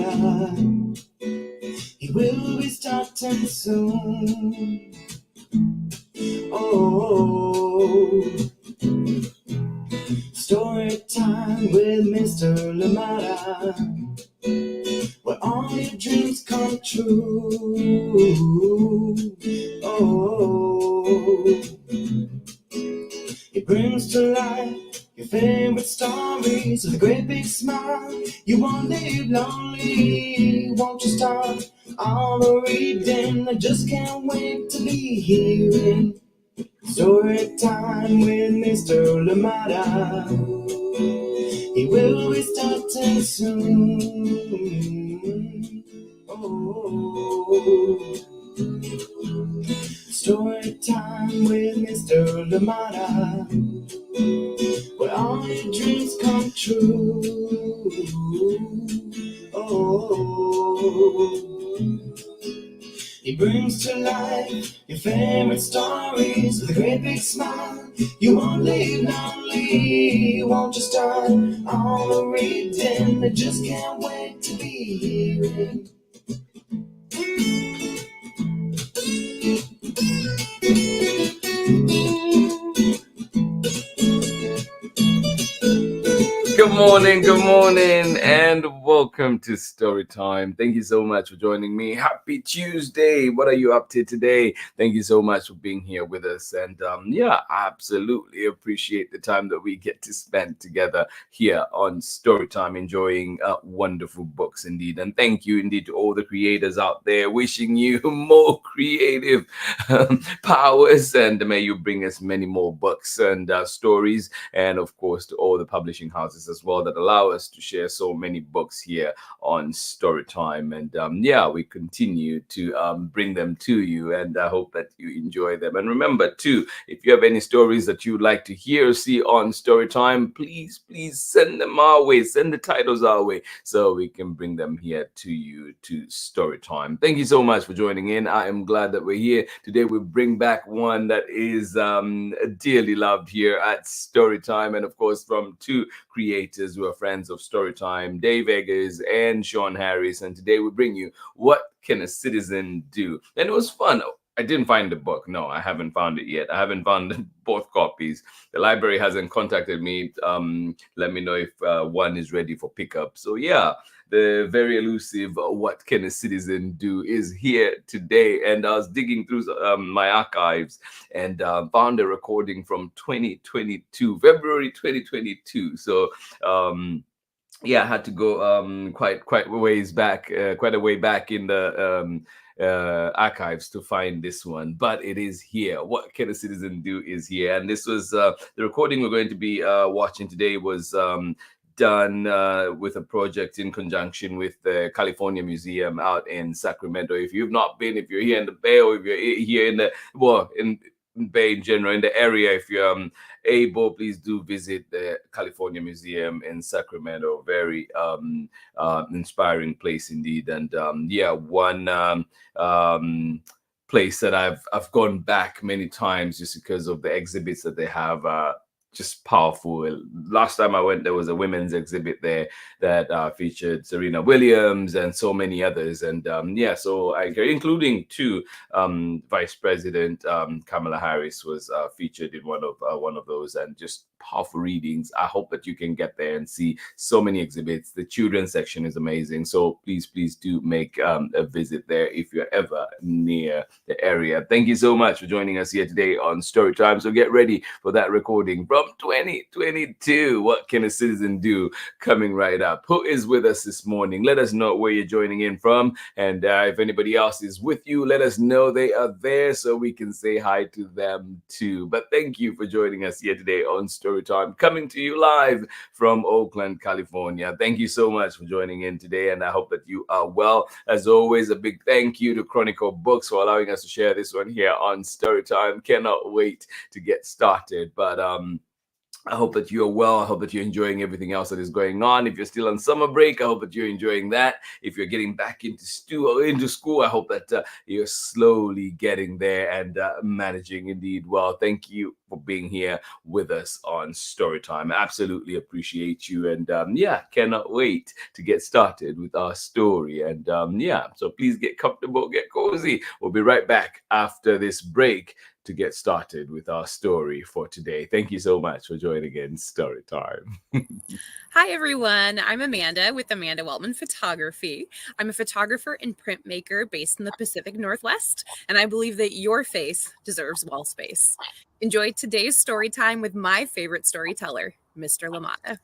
Limata. He will be starting soon. Oh, story time with Mr. Limata, where all your dreams come true. Oh, he brings to life your favorite stories with a great big smile. You won't live lonely, won't you start all the reading? I just can't wait to be hearing story time with Mr. Limata. He will be starting soon. Oh, story time with Mr. Limata, where all your dreams come true. Oh, he brings to life your favorite stories with a great big smile. You won't live lonely, won't you start all the reading? I just can't wait to be hearing. Good morning, and welcome to Story Time. Thank you so much for joining me. Happy Tuesday. What are you up to today? Thank you so much for being here with us. And I absolutely appreciate the time that we get to spend together here on Story Time, enjoying wonderful books indeed. And thank you indeed to all the creators out there, wishing you more creative powers, and may you bring us many more books and stories, and of course to all the publishing houses as well that allow us to share so many books here on Storytime. And we continue to bring them to you, and I hope that you enjoy them. And remember too, if you have any stories that you'd like to hear or see on Storytime, please send them our way, send the titles our way, so we can bring them here to you to Storytime. Thank you so much for joining in. I am glad that we're here today. We bring back one that is dearly loved here at Storytime, and of course from two creators who are friends of Storytime, Dave Eggers and SHAWN Harris. And today we bring you What Can a Citizen Do? And it was fun. I didn't find the book. No, I haven't found it yet. I haven't found both copies. The library hasn't contacted me. Let me know if one is ready for pickup. So yeah, the very elusive What Can a Citizen Do is here today. And I was digging through my archives and found a recording from 2022, February 2022. So I had to go quite a ways back, quite a way back in the archives to find this one, but it is here. What Can a Citizen Do is here. And this was the recording we're going to be watching today was done with a project in conjunction with the California Museum out in Sacramento. If you've not been, if you're here in the Bay, or if you're here in the in Bay in general, in the area, if you're able, please do visit the California Museum in Sacramento. Very inspiring place indeed. And one place that I've gone back many times just because of the exhibits that they have. Just powerful. Last time I went, there was a women's exhibit there that featured Serena Williams and so many others. And so I including two Vice President Kamala Harris was featured in one of those, and just powerful readings. I hope that you can get there and see so many exhibits. The children's section is amazing. So please do make a visit there if you're ever near the area. Thank you so much for joining us here today on Storytime. So get ready for that recording from 2022. What Can a Citizen Do? Coming right up. Who is with us this morning? Let us know where you're joining in from. And if anybody else is with you, let us know they are there so we can say hi to them too. But thank you for joining us here today on Storytime, coming to you live from Oakland, California. Thank you so much for joining in today, and I hope that you are well. As always, a big thank you to Chronicle Books for allowing us to share this one here on Storytime. Cannot wait to get started. But I hope that you're well. I hope that you're enjoying everything else that is going on. If you're still on summer break, I hope that you're enjoying that. If you're getting back into school, I hope that you're slowly getting there and managing indeed well. Thank you for being here with us on Storytime. I absolutely appreciate you. And yeah, cannot wait to get started with our story. And yeah, so please get comfortable, get cozy. We'll be right back after this break to get started with our story for today. Thank you so much for joining in Storytime. Hi, everyone. I'm Amanda with Amanda Weltman Photography. I'm a photographer and printmaker based in the Pacific Northwest, and I believe that your face deserves wall space. Enjoy today's story time with my favorite storyteller, Mr. Limata.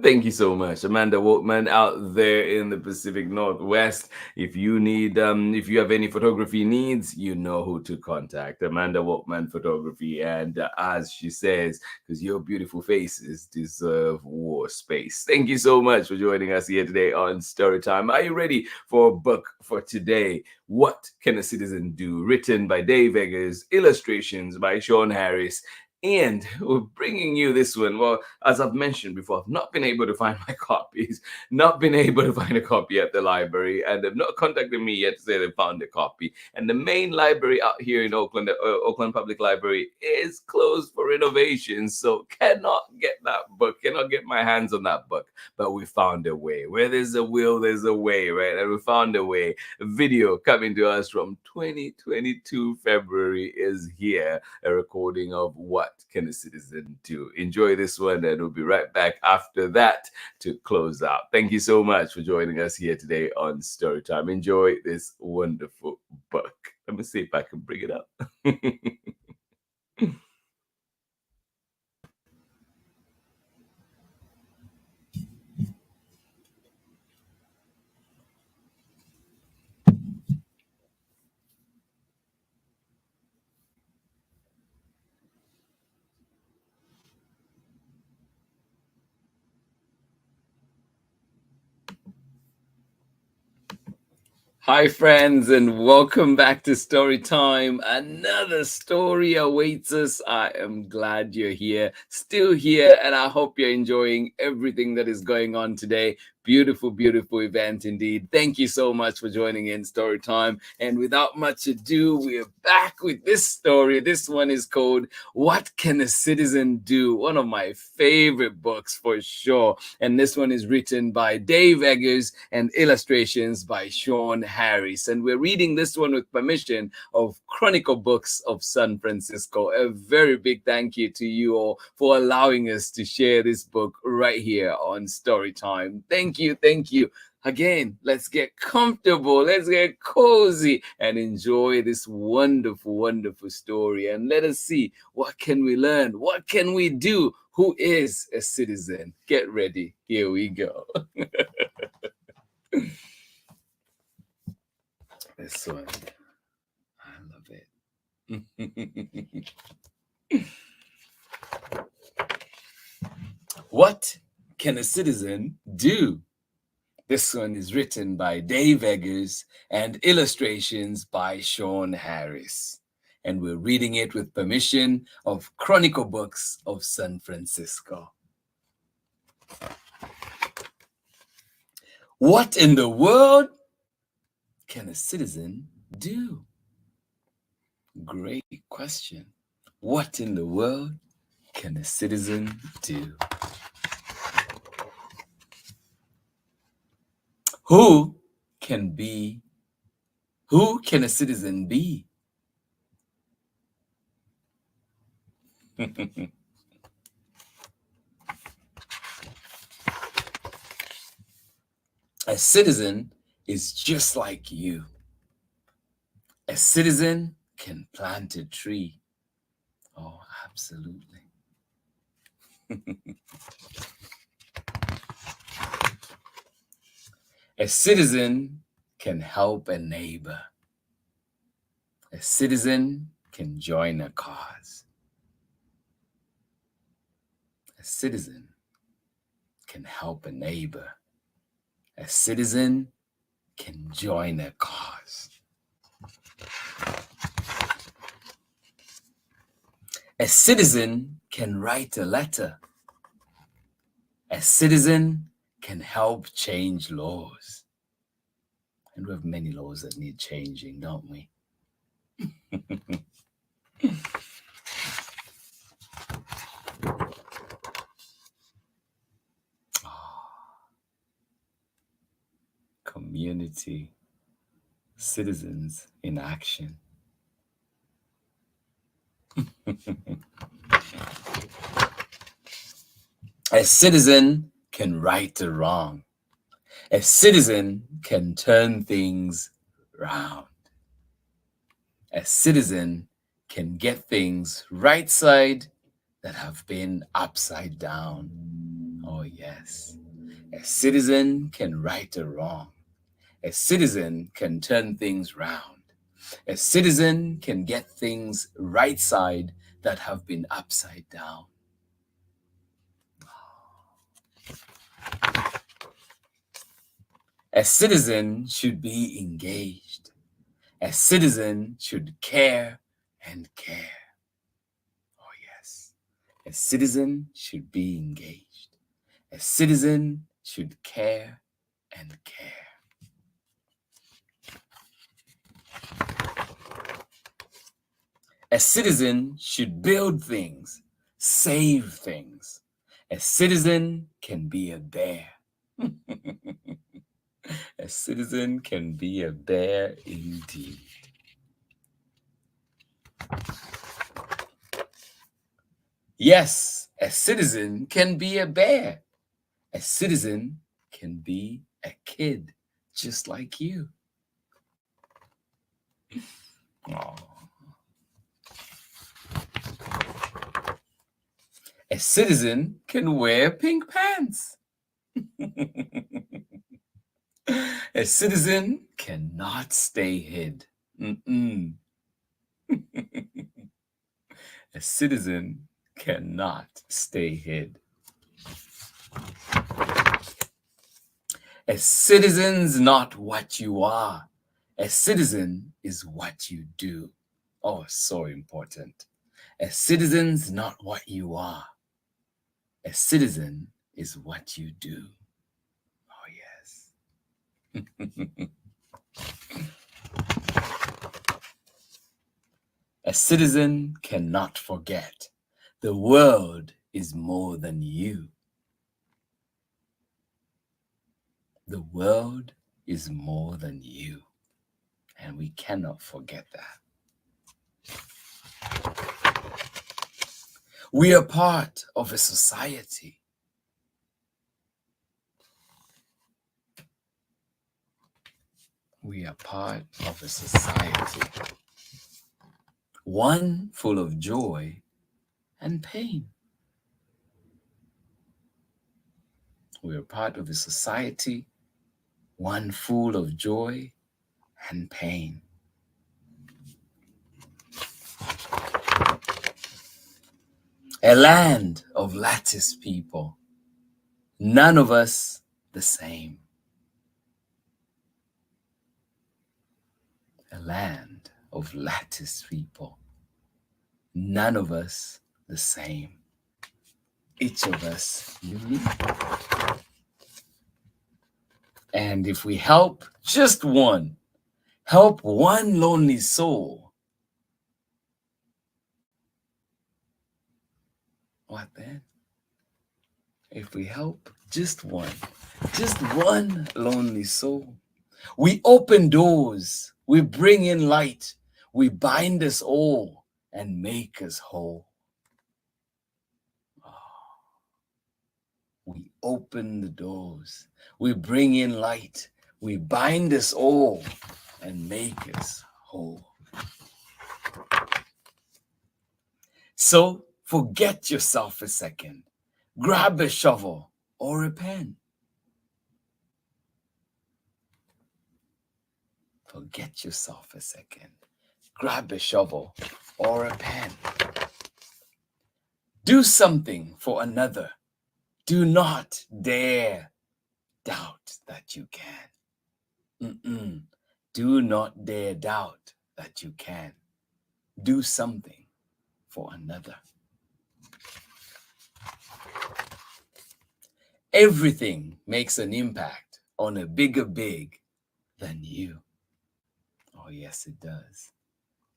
Thank you so much, Amanda Waltman, out there in the Pacific Northwest. If if you have any photography needs, you know who to contact. Amanda Waltman Photography, and as she says, because your beautiful faces deserve war space. Thank you so much for joining us here today on Storytime. Are you ready for a book for today? What Can a Citizen Do? Written by Dave Eggers, illustrations by Shawn Harris. And we're bringing you this one. Well, as I've mentioned before, I've not been able to find my copies, not been able to find a copy at the library, and they've not contacted me yet to say they found a copy. And the main library out here in Oakland, the Oakland Public Library, is closed for renovations, so cannot get that book, cannot get my hands on that book. But we found a way. Where there's a will, there's a way, right? And we found a way. A video coming to us from 2022 February is here, a recording of What Can a Citizen Do? Enjoy this one, and we'll be right back after that to close out. Thank you so much for joining us here today on Storytime. Enjoy this wonderful book. Let me see if I can bring it up. Hi, friends, and welcome back to Story Time. Another story awaits us. I am glad you're here, still here, and I hope you're enjoying everything that is going on today. Beautiful, beautiful event indeed. Thank you so much for joining in Story Time. And without much ado, we're back with this story. This one is called What Can a Citizen Do? One of my favorite books for sure. And this one is written by Dave Eggers and illustrations by Shawn Harris. And we're reading this one with permission of Chronicle Books of San Francisco. A very big thank you to you all for allowing us to share this book right here on Storytime. Thank you. Again, let's get comfortable, let's get cozy and enjoy this wonderful, wonderful story. And let us see, what can we learn? What can we do? Who is a citizen? Get ready. Here we go. This one, I love it. What can a citizen do? This one is written by Dave Eggers and illustrations by Shawn Harris. And we're reading it with permission of Chronicle Books of San Francisco. What in the world can a citizen do? Great question. What in the world can a citizen do? Who can a citizen be? A citizen is just like you. A citizen can plant a tree. Oh, absolutely. A citizen can help a neighbor. A citizen can join a cause. A citizen can help a neighbor. A citizen can join a cause. A citizen can write a letter. A citizen can help change laws. And we have many laws that need changing, don't we? Community, citizens in action. A citizen can right a wrong. A citizen can turn things round. A citizen can get things right side that have been upside down. Oh, yes. A citizen can right a wrong. A citizen can turn things round. A citizen can get things right side that have been upside down. A citizen should be engaged. A citizen should care and care. Oh, yes. A citizen should be engaged. A citizen should care and care. A citizen should build things, save things. A citizen can be a bear. A citizen can be a bear indeed. Yes, a citizen can be a bear. A citizen can be a kid, just like you. Aw. A citizen can wear pink pants. A citizen cannot stay hid. Mm-mm. A citizen cannot stay hid. A citizen's not what you are. A citizen is what you do. Oh, so important. A citizen's not what you are. A citizen is what you do. Oh, yes. A citizen cannot forget. The world is more than you. The world is more than you. And we cannot forget that. We are part of a society. We are part of a society. One full of joy and pain. We are part of a society, one full of joy and pain. A land of lattice people, none of us the same. A land of lattice people, none of us the same. Each of us unique. And if we help just one, help one lonely soul, what then? If we help just one lonely soul, we open doors, we bring in light, we bind us all and make us whole. We open the doors, we bring in light, we bind us all and make us whole. So forget yourself a second. Grab a shovel or a pen. Forget yourself a second. Grab a shovel or a pen. Do something for another. Do not dare doubt that you can. Do not dare doubt that you can. Do something for another. Everything makes an impact on a bigger big than you. Oh, yes, it does.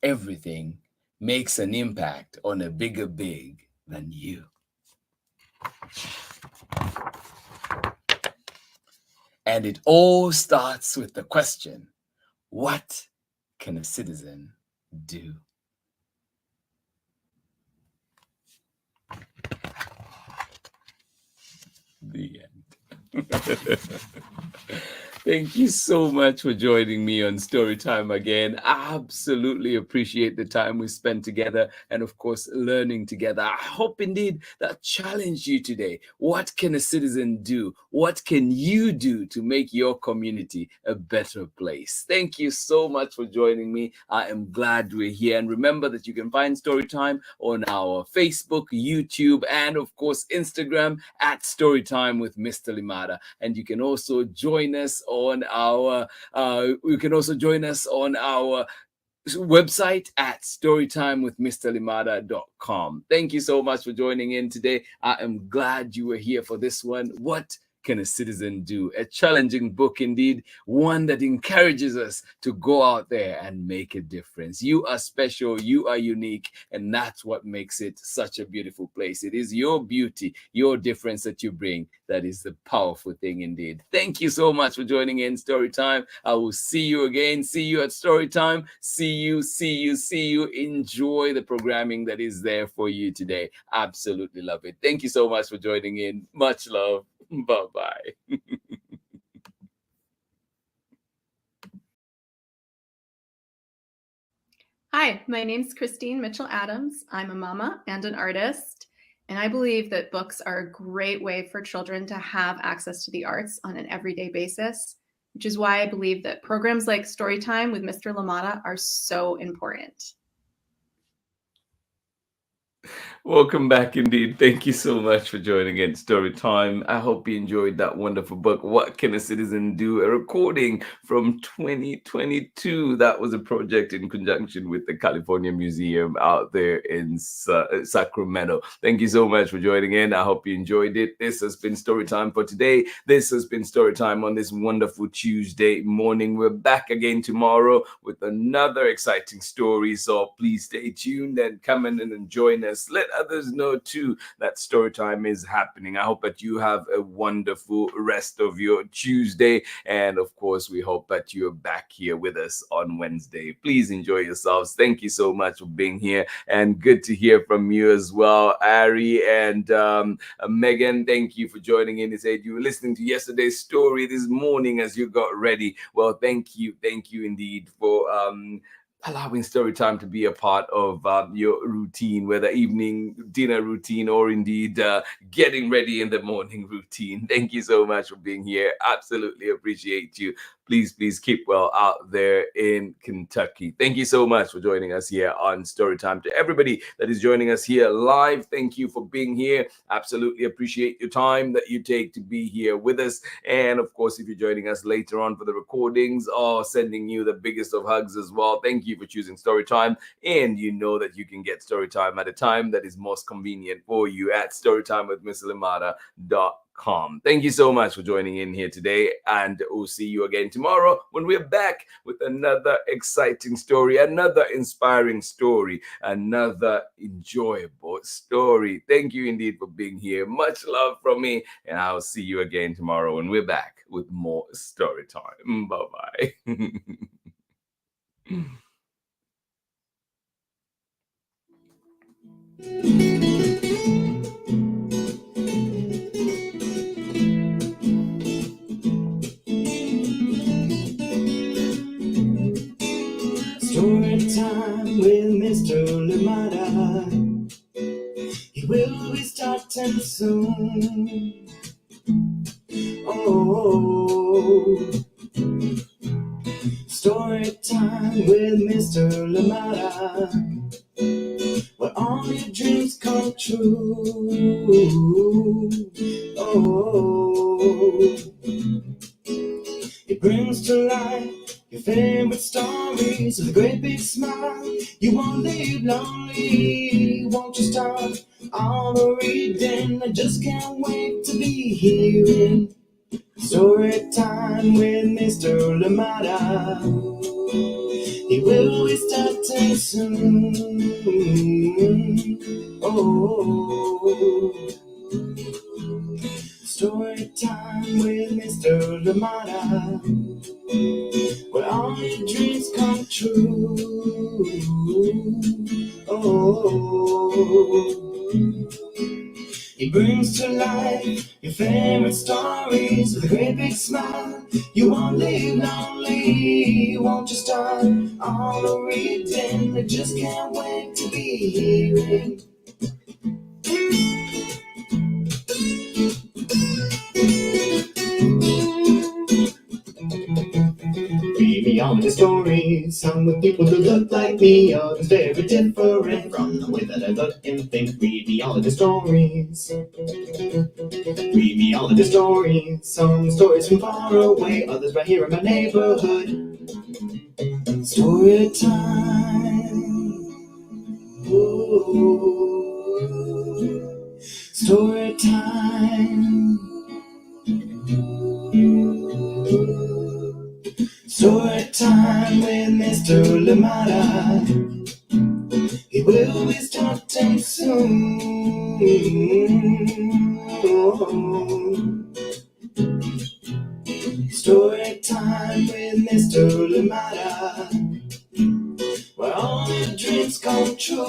Everything makes an impact on a bigger big than you. And it all starts with the question, what can a citizen do? The end. Thank you so much for joining me on Storytime again. I absolutely appreciate the time we spent together and, of course, learning together. I hope indeed that challenged you today. What can a citizen do? What can you do to make your community a better place? Thank you so much for joining me. I am glad we're here. And remember that you can find Storytime on our Facebook, YouTube, and, of course, Instagram at Storytime with Mr. Limata. And you can also join us on our website at storytimewithmrlimata.com. Thank you so much for joining in today. I am glad you were here for this one. What can a citizen do? A challenging book indeed, one that encourages us to go out there and make a difference. You are special, you are unique, and that's what makes it such a beautiful place. It is your beauty, your difference that you bring that is the powerful thing indeed. Thank you so much for joining in Storytime. I will see you again. See you at Storytime. See you. Enjoy the programming that is there for you today. Absolutely love it. Thank you so much for joining in. Much love. Bye-bye. Hi, my name's Christine Mitchell-Adams. I'm a mama and an artist, and I believe that books are a great way for children to have access to the arts on an everyday basis, which is why I believe that programs like Storytime with Mr. Limata are so important. Welcome back indeed. Thank you so much for joining in Storytime. I hope you enjoyed that wonderful book, What Can a Citizen Do? A recording from 2022. That was a project in conjunction with the California Museum out there in Sacramento. Thank you so much for joining in. I hope you enjoyed it. This has been Storytime for today. This has been Storytime on this wonderful Tuesday morning. We're back again tomorrow with another exciting story. So please stay tuned and come in and join us. Let others know too that Storytime is happening. I hope that you have a wonderful rest of your Tuesday, and of course we hope that you're back here with us on Wednesday. Please enjoy yourselves. Thank you so much for being here, and good to hear from you as well, Ari and Megan. Thank you for joining in. They said you were listening to yesterday's story this morning as you got ready. Well, thank you indeed for allowing Storytime to be a part of your routine, whether evening dinner routine or indeed getting ready in the morning routine. Thank you so much for being here. Absolutely appreciate you. Please keep well out there in Kentucky. Thank you so much for joining us here on Storytime. To everybody that is joining us here live, thank you for being here. Absolutely appreciate your time that you take to be here with us. And of course, if you're joining us later on for the recordings, or sending you the biggest of hugs as well. Thank you for choosing Storytime. And you know that you can get Storytime at a time that is most convenient for you at storytimewithmrlimata.com. Thank you so much for joining in here today, and we'll see you again tomorrow when we're back with another exciting story, another inspiring story, another enjoyable story. Thank you indeed for being here. Much love from me, and I'll see you again tomorrow when we're back with more story time. Bye-bye. Story time with Mr. Limata. He will be starting soon. Oh, story time with Mr. Limata, where all your dreams come true. Oh, it brings to life your favorite stories with a great big smile. You won't leave lonely, won't you start all the reading? I just can't wait to be hearing Story time with Mr. Limata. He will be starting soon. Oh, story time with Mr. Limata, where all your dreams come true. Oh, he brings to life your favorite stories with a great big smile. You won't live lonely, won't you start all the reading? I just can't wait to be hearing. Read me all the stories, some with people who look like me, others very different from the way that I look and think. Read me all of the stories. Read me all of the stories, some stories from far away, others right here in my neighborhood. Story time. Ooh. Story time. Story time with Mr. Limata. He will be starting soon. Story time with Mr. Limata, where all your dreams come true.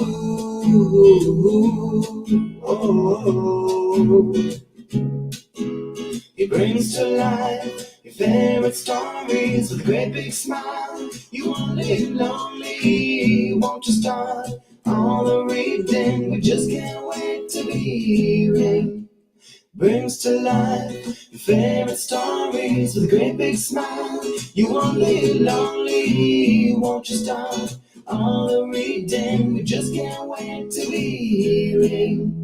Oh, he brings to life your favorite stories with a great big smile. You won't live lonely, won't you start all the reading? We just can't wait to be hearing. Brings to life your favorite stories with a great big smile. You won't live lonely, won't you start all the reading? We just can't wait to be hearing.